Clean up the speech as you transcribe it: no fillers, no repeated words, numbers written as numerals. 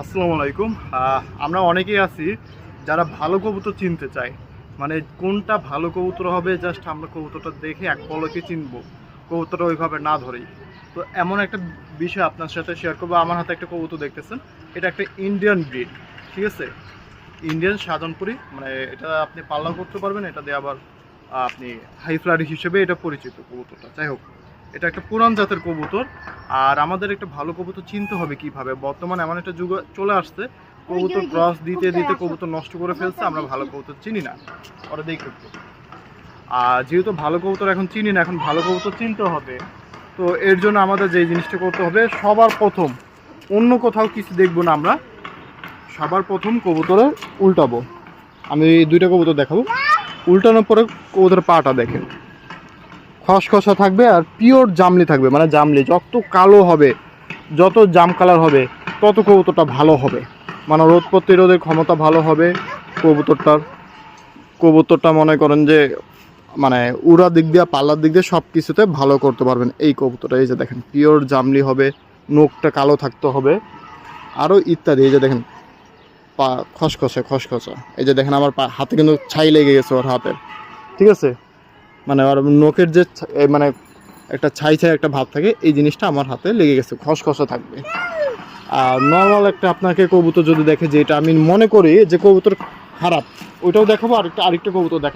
আসসালামু আলাইকুম। আমরা অনেকেই আছি যারা ভালো কবুতর চিনতে চাই, মানে কোনটা ভালো কবুতর হবে, জাস্ট আমরা কবুতরটা দেখে এক পলকে চিনবো, কবুতরটা ওইভাবে না ধরেই। তো এমন একটা বিষয় আপনার সাথে শেয়ার করবো। আমার হাতে একটা কবুতর দেখতেছেন, এটা একটা ইন্ডিয়ান ব্রিড, ঠিক আছে, ইন্ডিয়ান সাধনপুরি। মানে এটা আপনি পাল্লা করতে পারবেন, এটা দিয়ে আবার আপনি হাই ফ্লাইট হিসেবে এটা পরিচিত কবুতরটা। যাই হোক, এটা একটা পুরান জাতের কবুতর। আর আমাদের একটা ভালো কবুতর চিনতে হবে কিভাবে, বর্তমানে এমন একটা যুগ চলে আসছে, কবুতর ক্রস দিতে দিতে কবুতর নষ্ট করে ফেলছে, আমরা ভালো কবুতর চিনি না, ওরা দেখতে। আর যেহেতু ভালো কবুতর এখন চিনি না, এখন ভালো কবুতর চিনতে হবে। তো এর জন্য আমাদের যে জিনিসটা করতে হবে, সবার প্রথম অন্য কোথাও কিছু দেখবো না, আমরা সবার প্রথম কবুতরের উল্টাবো। আমি দুইটা কবুতর দেখাবো, উল্টানোর পরে কবুতরের পাটা দেখেন, খসখসা থাকবে আর পিওর জামলি থাকবে। মানে জামলি যত কালো হবে, যত জাম কালার হবে, তত কবুতরটা ভালো হবে, মানে রোদ প্রতিরোধের ক্ষমতা ভালো হবে কবুতরটা মনে করেন যে মানে উড়া দিক দিয়ে পাল্লার দিক দিয়ে সব কিছুতে ভালো করতে পারবেন এই কবুতরটা। এই যে দেখেন পিওর জামলি হবে, নোকটা কালো থাকতে হবে, আরও ইত্যাদি। এই যে দেখেন পা খসখসা, এই যে দেখেন আমার হাতে কিন্তু ছাই লেগে গেছে ওর হাতের, ঠিক আছে, মানে আর নখের যে মানে একটা ছাই একটা ভাব থাকে, এই জিনিসটা আমার হাতে লেগে গেছে, খসখসা থাকবে। আর নর্মাল একটা আপনাকে কবুতর যদি দেখে যে এটা আমি মনে করি যে কবুতর খারাপ, ওইটাও দেখাবো, আরেকটা কবুতর দেখা।